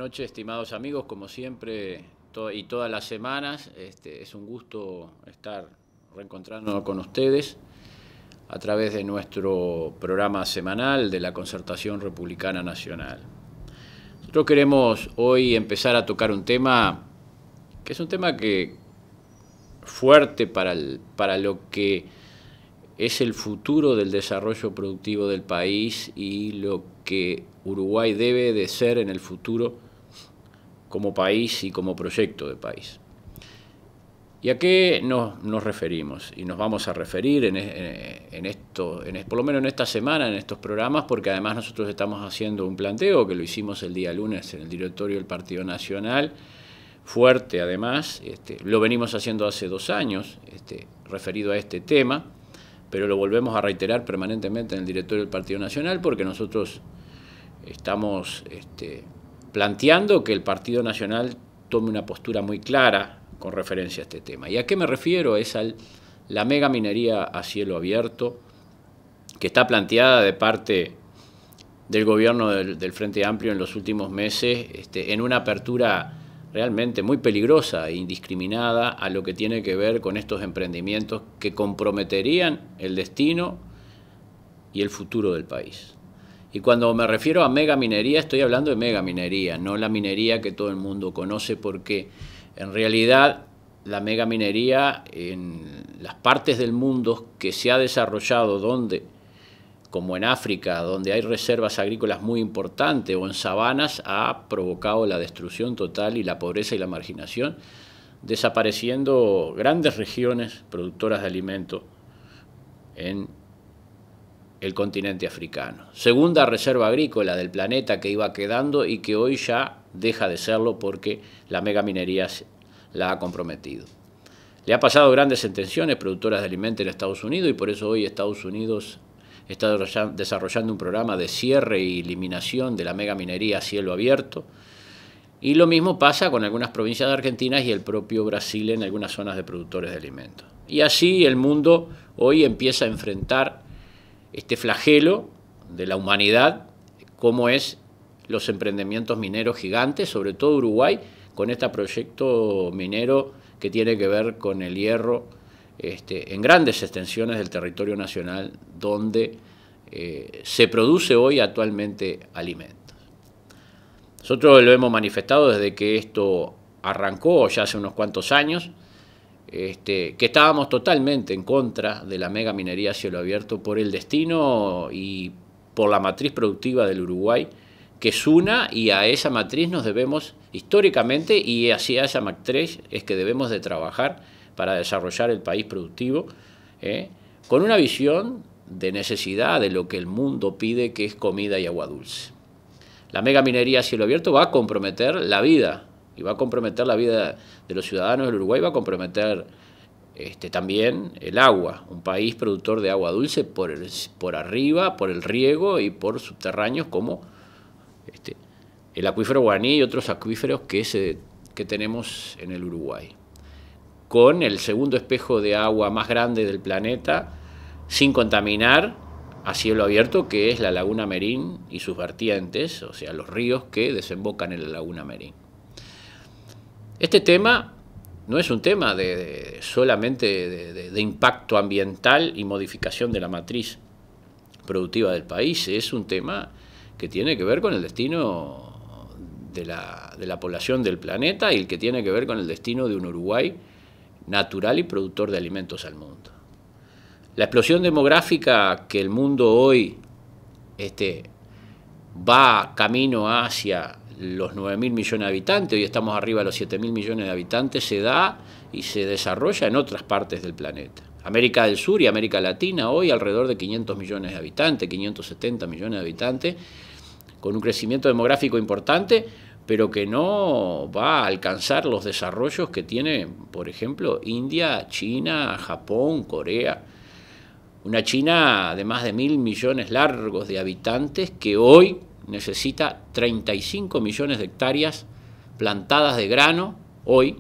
noches, estimados amigos, como siempre y todas las semanas, es un gusto estar reencontrándonos con ustedes a través de nuestro programa semanal de la Concertación Republicana Nacional. Nosotros queremos hoy empezar a tocar un tema que es un tema fuerte para lo que es el futuro del desarrollo productivo del país y lo que Uruguay debe de ser en el futuro como país y como proyecto de país. ¿Y a qué nos referimos? Y nos vamos a referir por lo menos en esta semana, en estos programas, porque además nosotros estamos haciendo un planteo que lo hicimos el día lunes en el directorio del Partido Nacional, fuerte además, lo venimos haciendo hace 2 años, referido a este tema, pero lo volvemos a reiterar permanentemente en el directorio del Partido Nacional porque nosotros estamos planteando que el Partido Nacional tome una postura muy clara con referencia a este tema. ¿Y a qué me refiero? Es a la megaminería a cielo abierto que está planteada de parte del gobierno del Frente Amplio en los últimos meses en una apertura realmente muy peligrosa e indiscriminada a lo que tiene que ver con estos emprendimientos que comprometerían el destino y el futuro del país. Y cuando me refiero a megaminería, estoy hablando de megaminería, no la minería que todo el mundo conoce, porque en realidad la megaminería en las partes del mundo que se ha desarrollado como en África, donde hay reservas agrícolas muy importantes, o en sabanas, ha provocado la destrucción total y la pobreza y la marginación, desapareciendo grandes regiones productoras de alimentos en el continente africano. Segunda reserva agrícola del planeta que iba quedando y que hoy ya deja de serlo porque la megaminería la ha comprometido. Le ha pasado grandes tensiones productoras de alimentos en Estados Unidos y por eso hoy Estados Unidos está desarrollando un programa de cierre y eliminación de la megaminería a cielo abierto. Y lo mismo pasa con algunas provincias de Argentina y el propio Brasil en algunas zonas de productores de alimentos. Y así el mundo hoy empieza a enfrentar este flagelo de la humanidad, como es los emprendimientos mineros gigantes, sobre todo Uruguay, con este proyecto minero que tiene que ver con el hierro, en grandes extensiones del territorio nacional donde se produce hoy actualmente alimentos. Nosotros lo hemos manifestado desde que esto arrancó ya hace unos cuantos años, que estábamos totalmente en contra de la megaminería a cielo abierto por el destino y por la matriz productiva del Uruguay, que es una, y a esa matriz nos debemos históricamente, y hacia esa matriz es que debemos de trabajar para desarrollar el país productivo, con una visión de necesidad de lo que el mundo pide, que es comida y agua dulce. La megaminería a cielo abierto va a comprometer la vida, y va a comprometer la vida de los ciudadanos del Uruguay, va a comprometer también el agua, un país productor de agua dulce por arriba, por el riego y por subterráneos como el acuífero Guaraní y otros acuíferos que tenemos en el Uruguay, con el segundo espejo de agua más grande del planeta, sin contaminar, a cielo abierto, que es la Laguna Merín y sus vertientes, o sea, los ríos que desembocan en la Laguna Merín. Este tema no es un tema solamente de impacto ambiental y modificación de la matriz productiva del país, es un tema que tiene que ver con el destino de la población del planeta y el que tiene que ver con el destino de un Uruguay natural y productor de alimentos al mundo. La explosión demográfica que el mundo hoy va camino hacia los 9.000 millones de habitantes, hoy estamos arriba de los 7.000 millones de habitantes, se da y se desarrolla en otras partes del planeta. América del Sur y América Latina hoy alrededor de 500 millones de habitantes, 570 millones de habitantes, con un crecimiento demográfico importante, pero que no va a alcanzar los desarrollos que tiene, por ejemplo, India, China, Japón, Corea. Una China de más de 1.000 millones largos de habitantes que hoy necesita 35 millones de hectáreas plantadas de grano, hoy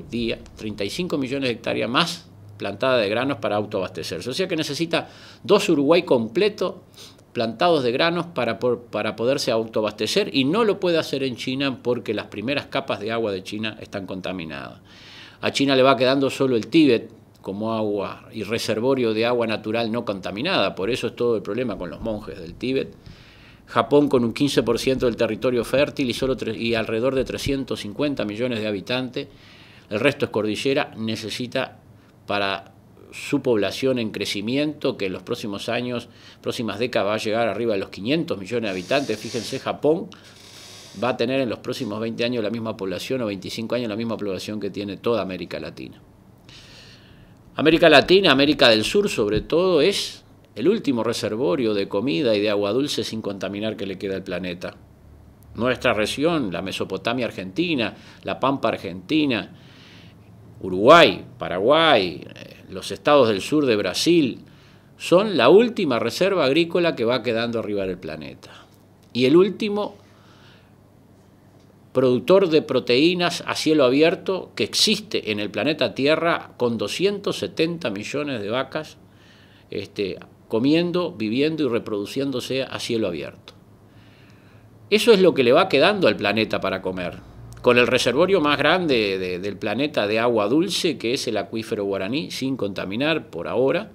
día, 35 millones de hectáreas más plantadas de granos para autoabastecerse. O sea que necesita 2 Uruguay completos plantados de granos para poderse autoabastecer, y no lo puede hacer en China porque las primeras capas de agua de China están contaminadas. A China le va quedando solo el Tíbet como agua y reservorio de agua natural no contaminada, por eso es todo el problema con los monjes del Tíbet. Japón con un 15% del territorio fértil y alrededor de 350 millones de habitantes, el resto es cordillera, necesita para su población en crecimiento, que en los próximos años, próximas décadas va a llegar arriba de los 500 millones de habitantes. Fíjense, Japón va a tener en los próximos 20 años la misma población, o 25 años la misma población que tiene toda América Latina. América Latina, América del Sur sobre todo, es el último reservorio de comida y de agua dulce sin contaminar que le queda al planeta. Nuestra región, la Mesopotamia argentina, la Pampa argentina, Uruguay, Paraguay, los estados del sur de Brasil, son la última reserva agrícola que va quedando arriba del planeta. Y el último productor de proteínas a cielo abierto que existe en el planeta Tierra, con 270 millones de vacas comiendo, viviendo y reproduciéndose a cielo abierto. Eso es lo que le va quedando al planeta para comer, con el reservorio más grande del planeta de agua dulce, que es el acuífero Guaraní, sin contaminar por ahora,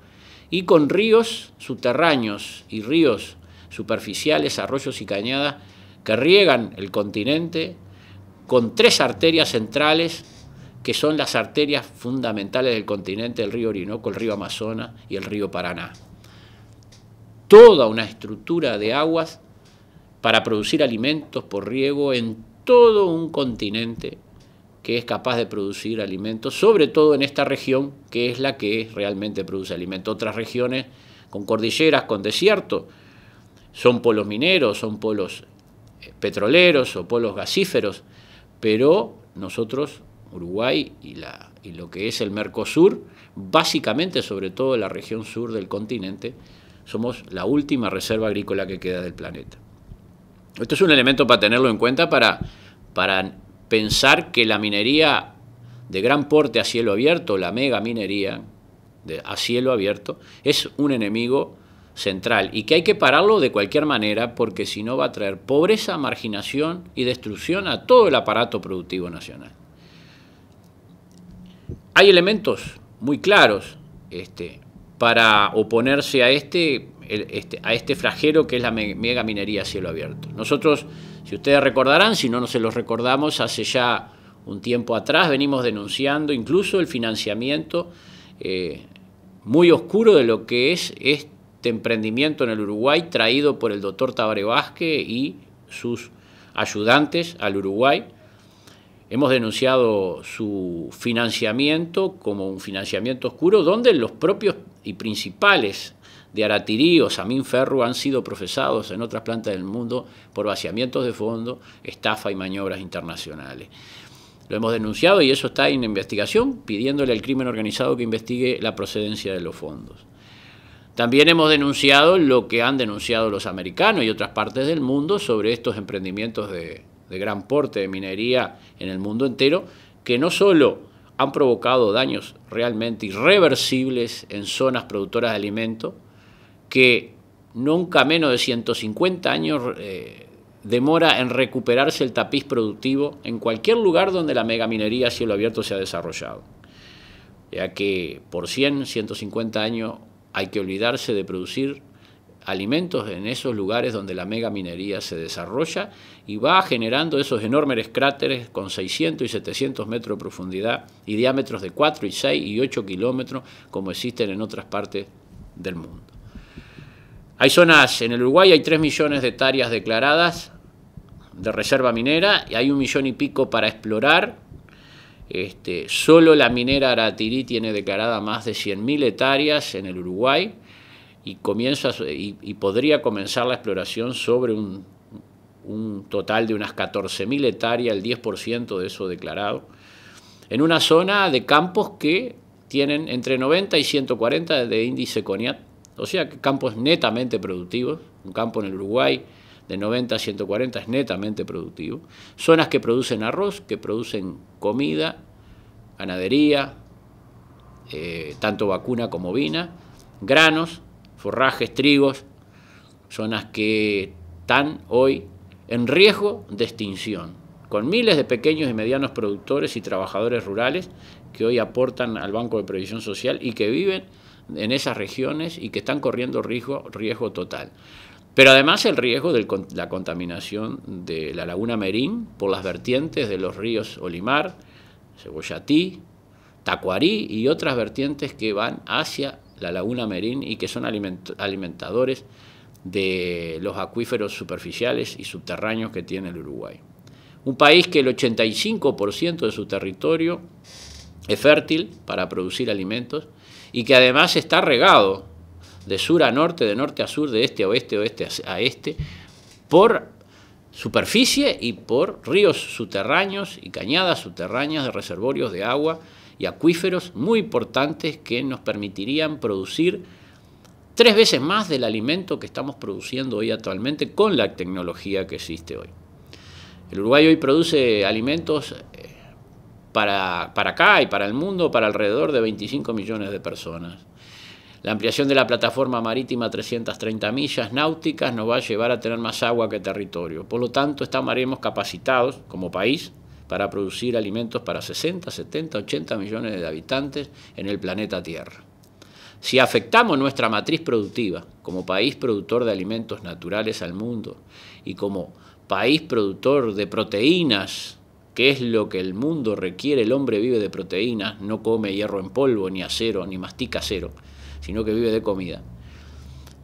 y con ríos subterráneos y ríos superficiales, arroyos y cañadas, que riegan el continente, con 3 arterias centrales, que son las arterias fundamentales del continente: el río Orinoco, el río Amazonas y el río Paraná. Toda una estructura de aguas para producir alimentos por riego en todo un continente que es capaz de producir alimentos, sobre todo en esta región, que es la que realmente produce alimentos. Otras regiones con cordilleras, con desierto, son polos mineros, son polos petroleros o polos gasíferos, pero nosotros, Uruguay y lo que es el Mercosur, básicamente sobre todo la región sur del continente, somos la última reserva agrícola que queda del planeta. Esto es un elemento para tenerlo en cuenta para pensar que la minería de gran porte a cielo abierto, la mega minería a cielo abierto, es un enemigo central y que hay que pararlo de cualquier manera, porque si no va a traer pobreza, marginación y destrucción a todo el aparato productivo nacional. Hay elementos muy claros para oponerse a este flagelo que es la mega minería a cielo abierto. Nosotros, si ustedes recordarán, si no se los recordamos, hace ya un tiempo atrás venimos denunciando incluso el financiamiento muy oscuro de lo que es este emprendimiento en el Uruguay, traído por el doctor Tabaré Vázquez y sus ayudantes al Uruguay. Hemos denunciado su financiamiento como un financiamiento oscuro, donde los propios y principales de Aratirí o Samín Ferru han sido procesados en otras plantas del mundo por vaciamientos de fondos, estafa y maniobras internacionales. Lo hemos denunciado y eso está en investigación, pidiéndole al crimen organizado que investigue la procedencia de los fondos. También hemos denunciado lo que han denunciado los americanos y otras partes del mundo sobre estos emprendimientos de gran porte de minería en el mundo entero, que no solo han provocado daños realmente irreversibles en zonas productoras de alimentos, que nunca menos de 150 años demora en recuperarse el tapiz productivo en cualquier lugar donde la megaminería a cielo abierto se ha desarrollado. Ya que por 150 años hay que olvidarse de producir alimentos en esos lugares donde la megaminería se desarrolla y va generando esos enormes cráteres con 600 y 700 metros de profundidad y diámetros de 4 y 6 y 8 kilómetros como existen en otras partes del mundo. Hay zonas, en el Uruguay hay 3 millones de hectáreas declaradas de reserva minera y hay 1 millón y pico para explorar. Solo la minera Aratirí tiene declarada más de 100.000 hectáreas en el Uruguay y podría comenzar la exploración sobre un total de unas 14.000 hectáreas, el 10% de eso declarado, en una zona de campos que tienen entre 90 y 140 de índice CONIAT, o sea, campos netamente productivos. Un campo en el Uruguay de 90 a 140 es netamente productivo. Zonas que producen arroz, que producen comida, ganadería, tanto vacuna como ovina, granos, forrajes, trigos, zonas que están hoy en riesgo de extinción, con miles de pequeños y medianos productores y trabajadores rurales que hoy aportan al Banco de Previsión Social y que viven en esas regiones y que están corriendo riesgo total. Pero además el riesgo de la contaminación de la laguna Merín por las vertientes de los ríos Olimar, Cebollatí, Tacuarí y otras vertientes que van hacia la laguna Merín y que son alimentadores de los acuíferos superficiales y subterráneos que tiene el Uruguay. Un país que el 85% de su territorio es fértil para producir alimentos y que además está regado de sur a norte, de norte a sur, de este a oeste, oeste a este, por superficie y por ríos subterráneos y cañadas subterráneas de reservorios de agua y acuíferos muy importantes que nos permitirían producir 3 veces más del alimento que estamos produciendo hoy actualmente con la tecnología que existe hoy. El Uruguay hoy produce alimentos para acá y para el mundo para alrededor de 25 millones de personas. La ampliación de la plataforma marítima a 330 millas náuticas nos va a llevar a tener más agua que territorio. Por lo tanto, estaremos capacitados como país para producir alimentos para 60, 70, 80 millones de habitantes en el planeta Tierra. Si afectamos nuestra matriz productiva como país productor de alimentos naturales al mundo y como país productor de proteínas, que es lo que el mundo requiere, el hombre vive de proteínas, no come hierro en polvo, ni acero, ni mastica acero, sino que vive de comida.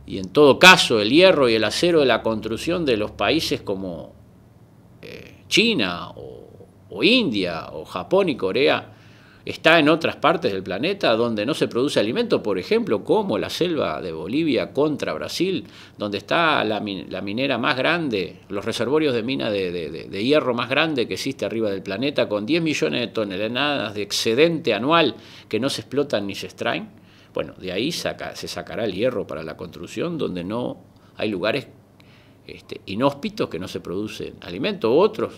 Y en todo caso, el hierro y el acero de la construcción de los países como China o India o Japón y Corea está en otras partes del planeta donde no se produce alimento, por ejemplo, como la selva de Bolivia contra Brasil, donde está la minera más grande, los reservorios de mina de hierro más grande que existe arriba del planeta, con 10 millones de toneladas de excedente anual que no se explotan ni se extraen. Bueno, de ahí se sacará el hierro para la construcción, donde no hay lugares inhóspitos que no se producen alimento, otros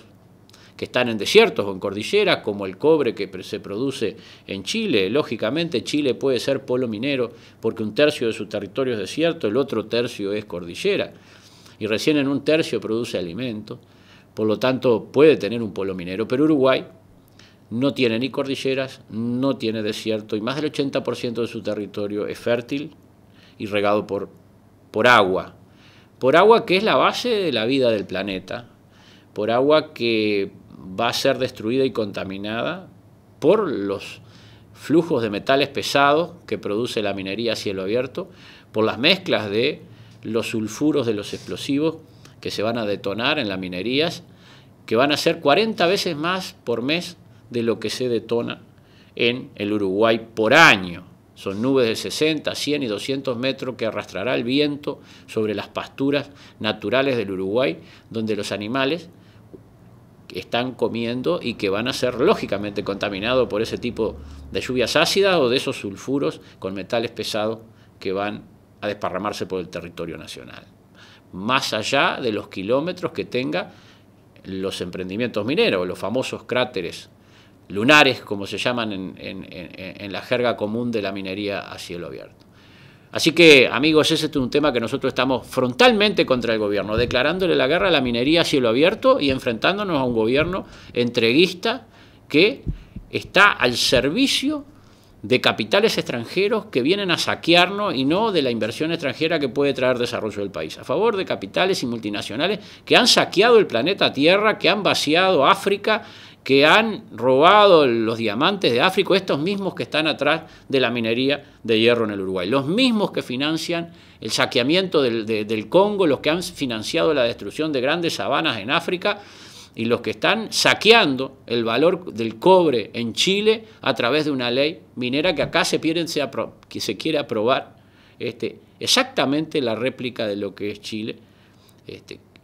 que están en desiertos o en cordilleras, como el cobre que se produce en Chile. Lógicamente Chile puede ser polo minero porque 1/3 de su territorio es desierto, el otro tercio es cordillera, y recién en 1/3 produce alimento, por lo tanto puede tener un polo minero, pero Uruguay no tiene ni cordilleras, no tiene desierto, y más del 80% de su territorio es fértil y regado por agua que es la base de la vida del planeta, por agua que va a ser destruida y contaminada por los flujos de metales pesados que produce la minería a cielo abierto, por las mezclas de los sulfuros de los explosivos que se van a detonar en las minerías, que van a ser 40 veces más por mes de lo que se detona en el Uruguay por año. Son nubes de 60, 100 y 200 metros que arrastrará el viento sobre las pasturas naturales del Uruguay, donde los animales están comiendo y que van a ser lógicamente contaminados por ese tipo de lluvias ácidas o de esos sulfuros con metales pesados que van a desparramarse por el territorio nacional. Más allá de los kilómetros que tenga los emprendimientos mineros, los famosos cráteres lunares, como se llaman en la jerga común de la minería a cielo abierto. Así que, amigos, ese es un tema que nosotros estamos frontalmente contra el gobierno, declarándole la guerra a la minería a cielo abierto y enfrentándonos a un gobierno entreguista que está al servicio de capitales extranjeros que vienen a saquearnos y no de la inversión extranjera que puede traer desarrollo del país. A favor de capitales y multinacionales que han saqueado el planeta Tierra, que han vaciado África, que han robado los diamantes de África, estos mismos que están atrás de la minería de hierro en el Uruguay, los mismos que financian el saqueamiento del Congo, los que han financiado la destrucción de grandes sabanas en África y los que están saqueando el valor del cobre en Chile a través de una ley minera que acá se quiere aprobar exactamente la réplica de lo que es Chile,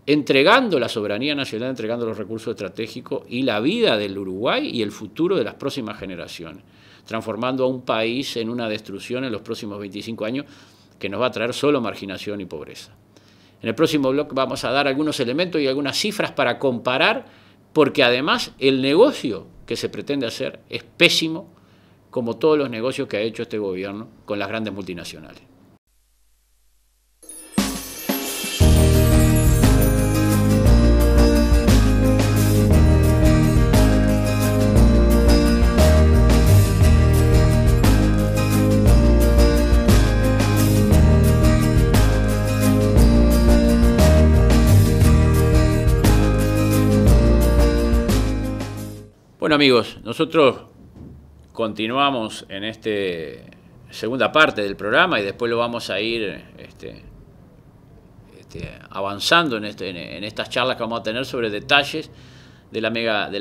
entregando la soberanía nacional, entregando los recursos estratégicos y la vida del Uruguay y el futuro de las próximas generaciones, transformando a un país en una destrucción en los próximos 25 años que nos va a traer solo marginación y pobreza. En el próximo bloque vamos a dar algunos elementos y algunas cifras para comparar, porque además el negocio que se pretende hacer es pésimo, como todos los negocios que ha hecho este gobierno con las grandes multinacionales. amigos, nosotros continuamos en esta segunda parte del programa y después lo vamos a ir avanzando en estas charlas que vamos a tener sobre detalles de la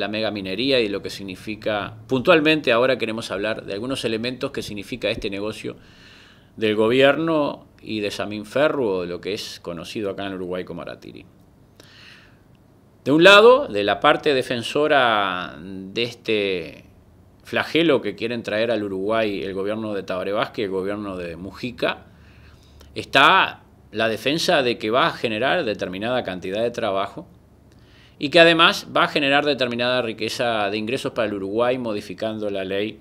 mega minería y lo que significa. Puntualmente ahora queremos hablar de algunos elementos que significa este negocio del gobierno y de Samim Ferro, lo que es conocido acá en Uruguay como Aratiri. De un lado, de la parte defensora de este flagelo que quieren traer al Uruguay el gobierno de Tabaré Vázquez y el gobierno de Mujica, está la defensa de que va a generar determinada cantidad de trabajo y que además va a generar determinada riqueza de ingresos para el Uruguay, modificando la ley,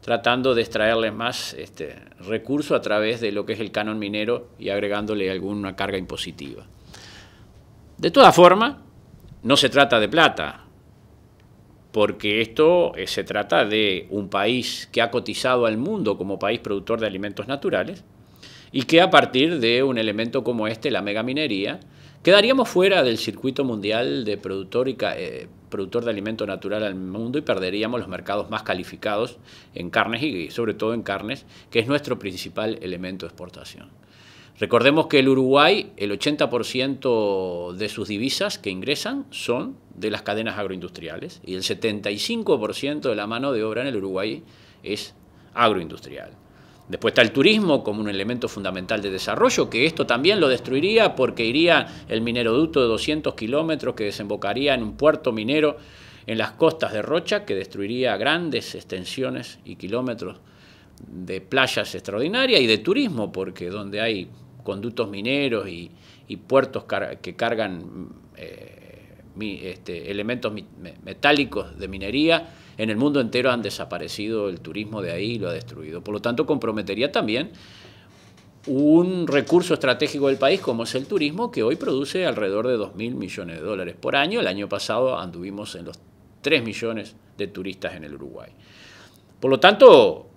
tratando de extraerles más recurso a través de lo que es el canon minero y agregándole alguna carga impositiva. De todas formas, no se trata de plata, porque esto se trata de un país que ha cotizado al mundo como país productor de alimentos naturales y que a partir de un elemento como la megaminería, quedaríamos fuera del circuito mundial de productor de alimento natural al mundo y perderíamos los mercados más calificados en carnes y sobre todo en carnes, que es nuestro principal elemento de exportación. Recordemos que el Uruguay, el 80% de sus divisas que ingresan son de las cadenas agroindustriales y el 75% de la mano de obra en el Uruguay es agroindustrial. Después está el turismo como un elemento fundamental de desarrollo, que esto también lo destruiría porque iría el mineroducto de 200 kilómetros que desembocaría en un puerto minero en las costas de Rocha, que destruiría grandes extensiones y kilómetros de playas extraordinarias y de turismo, porque donde hay conductos mineros y puertos que cargan elementos metálicos de minería, en el mundo entero han desaparecido el turismo de ahí y lo ha destruido. Por lo tanto, comprometería también un recurso estratégico del país como es el turismo, que hoy produce alrededor de 2.000 millones de dólares por año. El año pasado anduvimos en los 3 millones de turistas en el Uruguay. Por lo tanto,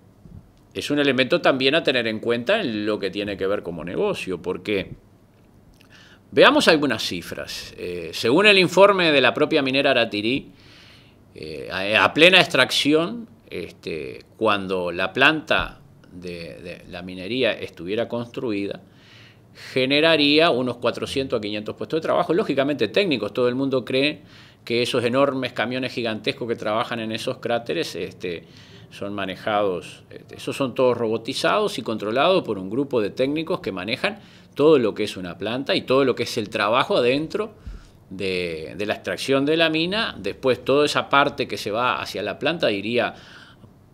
es un elemento también a tener en cuenta en lo que tiene que ver como negocio, porque veamos algunas cifras. Según el informe de la propia minera Aratiri, a plena extracción, cuando la planta de la minería estuviera construida, generaría unos 400 a 500 puestos de trabajo, lógicamente técnicos. Todo el mundo cree que esos enormes camiones gigantescos que trabajan en esos cráteres son manejados, esos son todos robotizados y controlados por un grupo de técnicos que manejan todo lo que es una planta y todo lo que es el trabajo adentro de la extracción de la mina. Después toda esa parte que se va hacia la planta iría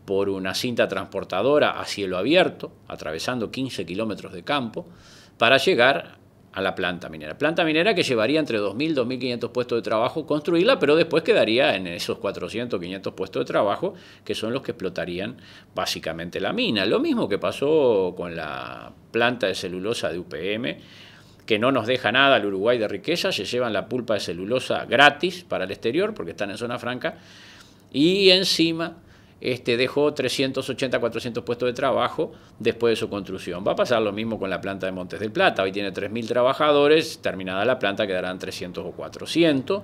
por una cinta transportadora a cielo abierto, atravesando 15 kilómetros de campo, para llegar a la planta minera. Planta minera que llevaría entre 2.000 y 2.500 puestos de trabajo construirla, pero después quedaría en esos 400 o 500 puestos de trabajo, que son los que explotarían básicamente la mina. Lo mismo que pasó con la planta de celulosa de UPM, que no nos deja nada al Uruguay de riqueza. Se llevan la pulpa de celulosa gratis para el exterior, porque están en zona franca, y encima dejó 380, 400 puestos de trabajo después de su construcción. Va a pasar lo mismo con la planta de Montes del Plata. Hoy tiene 3.000 trabajadores, terminada la planta quedarán 300 o 400,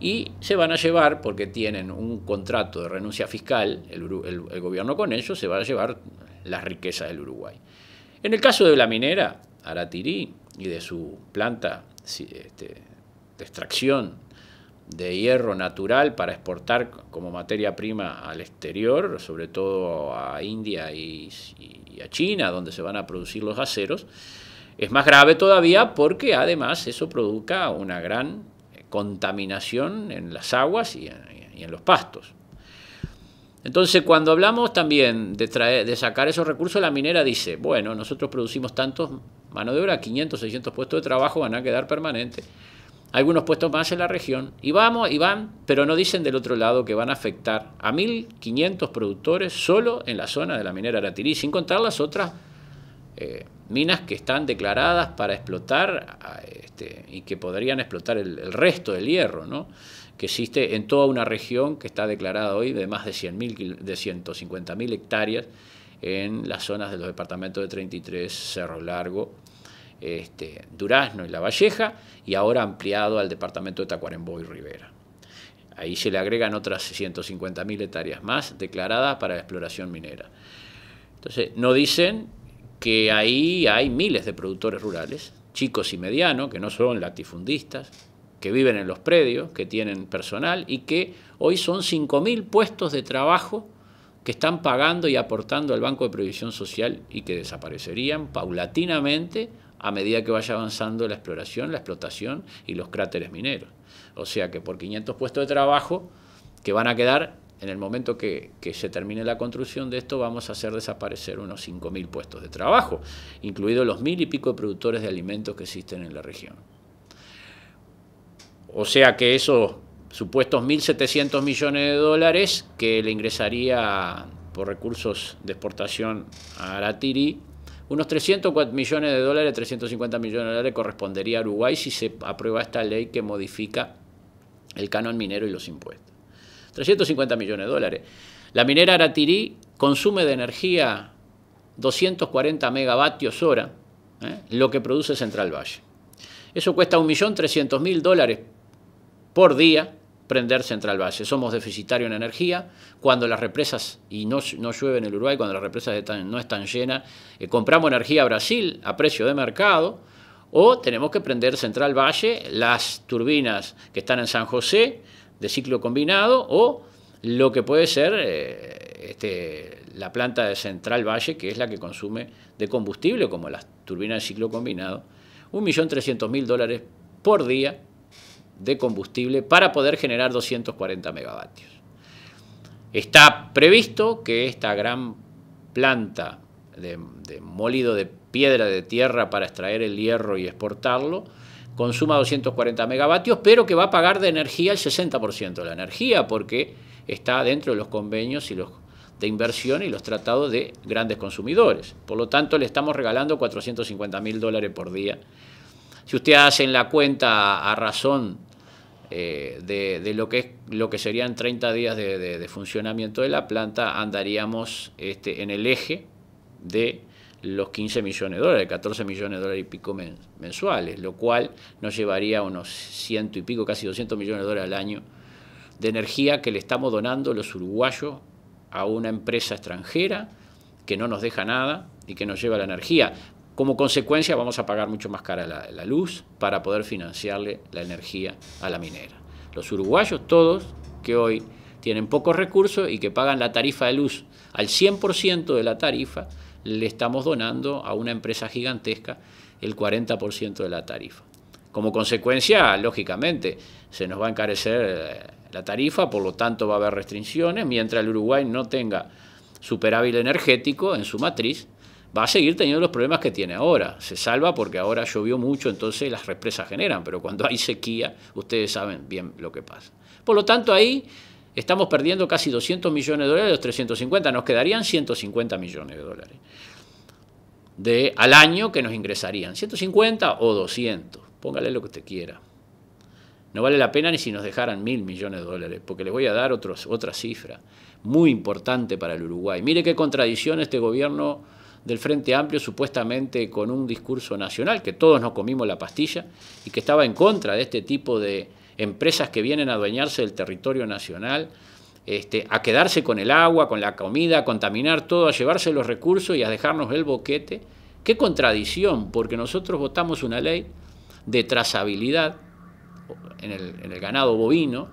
y se van a llevar, porque tienen un contrato de renuncia fiscal, el gobierno con ellos, se va a llevar las riquezas del Uruguay. En el caso de la minera Aratiri y de su planta de extracción de hierro natural para exportar como materia prima al exterior, sobre todo a India y a China, donde se van a producir los aceros, es más grave todavía porque además eso provoca una gran contaminación en las aguas y en los pastos. Entonces, cuando hablamos también de sacar esos recursos, la minera dice, bueno, nosotros producimos tantos mano de obra, 500, 600 puestos de trabajo van a quedar permanentes, algunos puestos más en la región, y van, pero no dicen del otro lado que van a afectar a 1.500 productores solo en la zona de la minera Aratiri, sin contar las otras minas que están declaradas para explotar y que podrían explotar el resto del hierro, ¿no?, que existe en toda una región que está declarada hoy de más de 150.000 hectáreas en las zonas de los departamentos de 33, Cerro Largo, Durazno y La Valleja, y ahora ampliado al departamento de Tacuarembó y Rivera. Ahí se le agregan otras 150.000 hectáreas más declaradas para la exploración minera. Entonces, no dicen que ahí hay miles de productores rurales, chicos y medianos, que no son latifundistas, que viven en los predios, que tienen personal y que hoy son 5.000 puestos de trabajo que están pagando y aportando al Banco de Previsión Social y que desaparecerían paulatinamente a medida que vaya avanzando la exploración, la explotación y los cráteres mineros. O sea que por 500 puestos de trabajo que van a quedar, en el momento que se termine la construcción de esto, vamos a hacer desaparecer unos 5.000 puestos de trabajo, incluidos los 1.000 y pico de productores de alimentos que existen en la región. O sea que esos supuestos 1.700 millones de dólares que le ingresaría por recursos de exportación a Aratiri, unos 300 millones de dólares, 350 millones de dólares correspondería a Uruguay si se aprueba esta ley que modifica el canon minero y los impuestos. 350 millones de dólares. La minera Aratiri consume de energía 240 megavatios hora, lo que produce Central Valle. Eso cuesta $1.300.000 por día prender Central Valle. Somos deficitarios en energía. Cuando las represas, y no llueve en el Uruguay, cuando las represas no están llenas, compramos energía a Brasil a precio de mercado, o tenemos que prender Central Valle, las turbinas que están en San José, de ciclo combinado, o lo que puede ser la planta de Central Valle, que es la que consume de combustible, como las turbinas de ciclo combinado, $1.300.000 por día de combustible para poder generar 240 megavatios. Está previsto que esta gran planta de molido de piedra de tierra para extraer el hierro y exportarlo consuma 240 megavatios, pero que va a pagar de energía el 60% de la energía, porque está dentro de los convenios y los de inversión y los tratados de grandes consumidores. Por lo tanto, le estamos regalando $450.000 por día. Si ustedes hacen la cuenta a razón de lo que serían 30 días de funcionamiento de la planta, andaríamos en el eje de los 15 millones de dólares, 14 millones de dólares y pico mensuales, lo cual nos llevaría a unos 100 y pico, casi 200 millones de dólares al año de energía que le estamos donando los uruguayos a una empresa extranjera que no nos deja nada y que nos lleva la energía. Como consecuencia vamos a pagar mucho más cara la luz para poder financiarle la energía a la minera. Los uruguayos todos que hoy tienen pocos recursos y que pagan la tarifa de luz al 100% de la tarifa, le estamos donando a una empresa gigantesca el 40% de la tarifa. Como consecuencia, lógicamente, se nos va a encarecer la tarifa, por lo tanto va a haber restricciones, mientras el Uruguay no tenga superávit energético en su matriz, va a seguir teniendo los problemas que tiene ahora. Se salva porque ahora llovió mucho, entonces las represas generan, pero cuando hay sequía, ustedes saben bien lo que pasa. Por lo tanto, ahí estamos perdiendo casi 200 millones de dólares de los 350, nos quedarían 150 millones de dólares al año que nos ingresarían, 150 o 200, póngale lo que usted quiera. No vale la pena ni si nos dejaran 1.000 millones de dólares, porque les voy a dar otra cifra muy importante para el Uruguay. Mire qué contradicción este gobierno del Frente Amplio, supuestamente con un discurso nacional, que todos nos comimos la pastilla y que estaba en contra de este tipo de empresas que vienen a adueñarse del territorio nacional, a quedarse con el agua, con la comida, a contaminar todo, a llevarse los recursos y a dejarnos el boquete. Qué contradicción, porque nosotros votamos una ley de trazabilidad en el ganado bovino,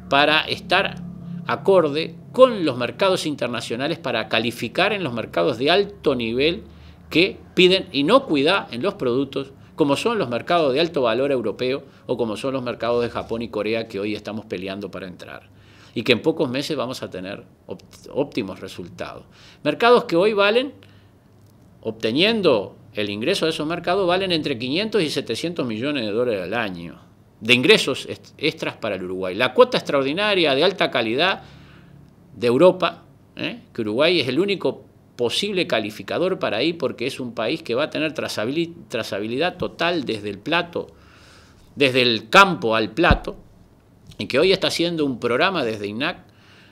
para estar acorde con los mercados internacionales, para calificar en los mercados de alto nivel que piden inocuidad en los productos, como son los mercados de alto valor europeo o como son los mercados de Japón y Corea que hoy estamos peleando para entrar. Y que en pocos meses vamos a tener óptimos resultados. Mercados que hoy valen, obteniendo el ingreso de esos mercados, valen entre 500 y 700 millones de dólares al año de ingresos extras para el Uruguay. La cuota extraordinaria de alta calidad de Europa, que Uruguay es el único posible calificador para ahí, porque es un país que va a tener trazabilidad total desde el plato, desde el campo al plato, y que hoy está haciendo un programa desde INAC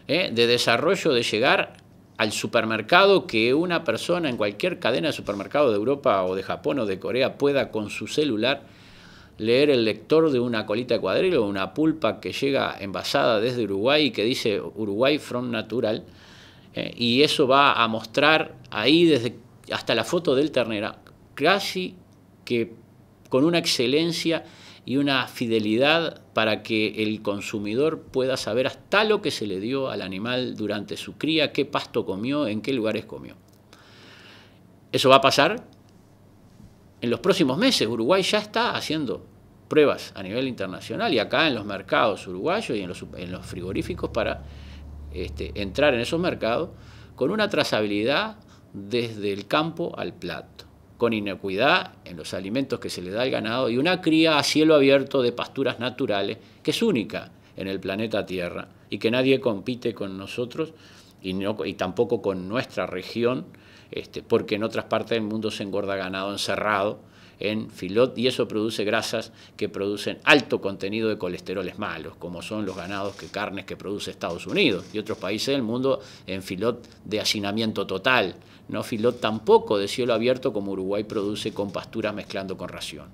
de desarrollo de llegar al supermercado, que una persona en cualquier cadena de supermercado de Europa o de Japón o de Corea pueda con su celular leer el lector de una colita de cuadrilo, una pulpa que llega envasada desde Uruguay y que dice Uruguay from Natural, y eso va a mostrar ahí desde hasta la foto del ternera, casi que con una excelencia y una fidelidad para que el consumidor pueda saber hasta lo que se le dio al animal durante su cría, qué pasto comió, en qué lugares comió. Eso va a pasar en los próximos meses. Uruguay ya está haciendo pruebas a nivel internacional y acá en los mercados uruguayos y en los frigoríficos para entrar en esos mercados con una trazabilidad desde el campo al plato, con inocuidad en los alimentos que se le da al ganado y una cría a cielo abierto de pasturas naturales que es única en el planeta Tierra y que nadie compite con nosotros y tampoco con nuestra región, porque en otras partes del mundo se engorda ganado encerrado en filot y eso produce grasas que producen alto contenido de colesteroles malos, como son los ganados carnes que produce Estados Unidos y otros países del mundo en filot de hacinamiento total, no filot tampoco de cielo abierto como Uruguay produce con pasturas mezclando con ración.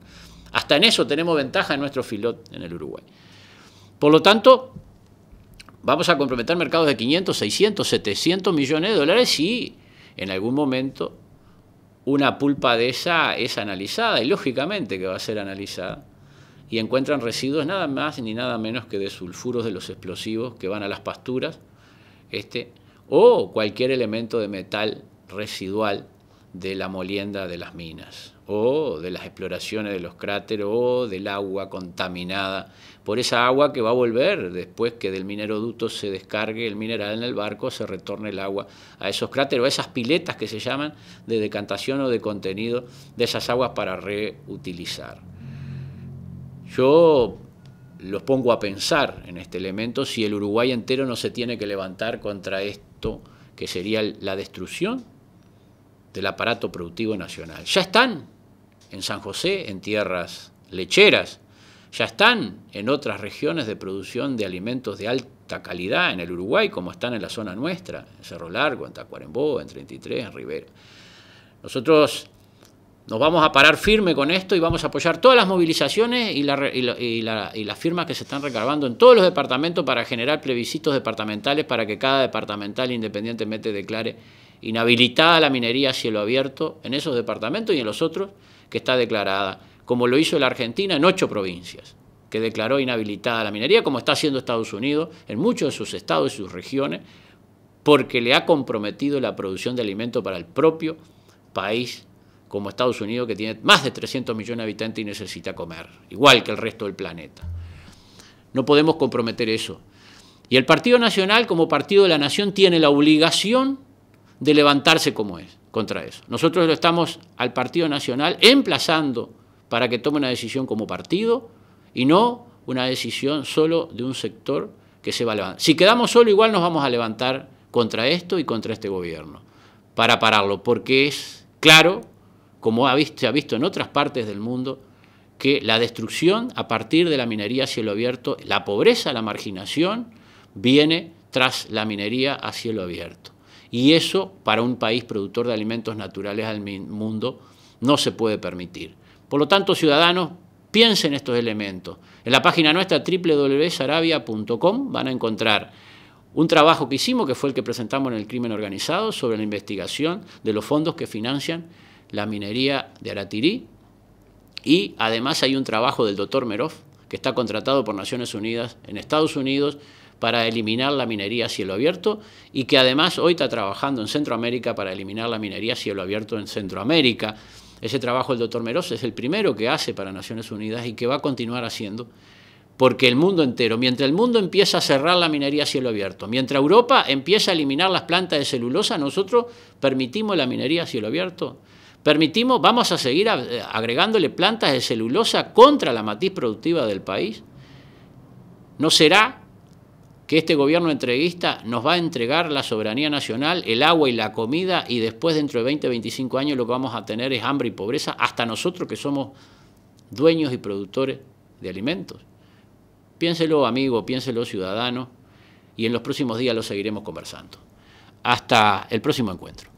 Hasta en eso tenemos ventaja en nuestro filot en el Uruguay. Por lo tanto, vamos a comprometer mercados de 500, 600, 700 millones de dólares si en algún momento una pulpa de esa es analizada, y lógicamente que va a ser analizada, y encuentran residuos nada más ni nada menos que de sulfuros de los explosivos que van a las pasturas, o cualquier elemento de metal residual de la molienda de las minas, o de las exploraciones de los cráteres, o del agua contaminada por esa agua que va a volver después que del mineroducto se descargue el mineral en el barco, se retorne el agua a esos cráteres, o a esas piletas que se llaman de decantación o de contenido de esas aguas para reutilizar. Yo los pongo a pensar en este elemento si el Uruguay entero no se tiene que levantar contra esto, que sería la destrucción del aparato productivo nacional. Ya están en San José, en tierras lecheras, ya están en otras regiones de producción de alimentos de alta calidad en el Uruguay, como están en la zona nuestra, en Cerro Largo, en Tacuarembó, en 33, en Rivera. Nosotros nos vamos a parar firme con esto y vamos a apoyar todas las movilizaciones y las firmas que se están recargando en todos los departamentos para generar plebiscitos departamentales para que cada departamental independientemente declare inhabilitada la minería a cielo abierto en esos departamentos y en los otros que está declarada, como lo hizo la Argentina en 8 provincias, que declaró inhabilitada la minería, como está haciendo Estados Unidos en muchos de sus estados y sus regiones, porque le ha comprometido la producción de alimentos para el propio país, como Estados Unidos, que tiene más de 300 millones de habitantes y necesita comer, igual que el resto del planeta. No podemos comprometer eso. Y el Partido Nacional, como partido de la nación, tiene la obligación de levantarse como es, contra eso. Nosotros lo estamos al Partido Nacional emplazando para que tome una decisión como partido y no una decisión solo de un sector que se va a levantar. Si quedamos solo, igual nos vamos a levantar contra esto y contra este gobierno, para pararlo, porque es claro, como se ha visto en otras partes del mundo, que la destrucción a partir de la minería a cielo abierto, la pobreza, la marginación, viene tras la minería a cielo abierto. Y eso, para un país productor de alimentos naturales al mundo, no se puede permitir. Por lo tanto, ciudadanos, piensen estos elementos. En la página nuestra www.sarabia.com van a encontrar un trabajo que hicimos, que fue el que presentamos en el crimen organizado, sobre la investigación de los fondos que financian la minería de Aratirí. Y además hay un trabajo del doctor Merov, que está contratado por Naciones Unidas en Estados Unidos para eliminar la minería a cielo abierto y que además hoy está trabajando en Centroamérica para eliminar la minería a cielo abierto en Centroamérica. Ese trabajo del doctor Merov es el primero que hace para Naciones Unidas y que va a continuar haciendo, porque el mundo entero, mientras el mundo empieza a cerrar la minería a cielo abierto, mientras Europa empieza a eliminar las plantas de celulosa, nosotros permitimos la minería a cielo abierto. Vamos a seguir agregándole plantas de celulosa contra la matriz productiva del país. ¿No será que este gobierno entreguista nos va a entregar la soberanía nacional, el agua y la comida, y después dentro de 20, 25 años lo que vamos a tener es hambre y pobreza, hasta nosotros que somos dueños y productores de alimentos? Piénselo, amigo, piénselo, ciudadano, y en los próximos días lo seguiremos conversando. Hasta el próximo encuentro.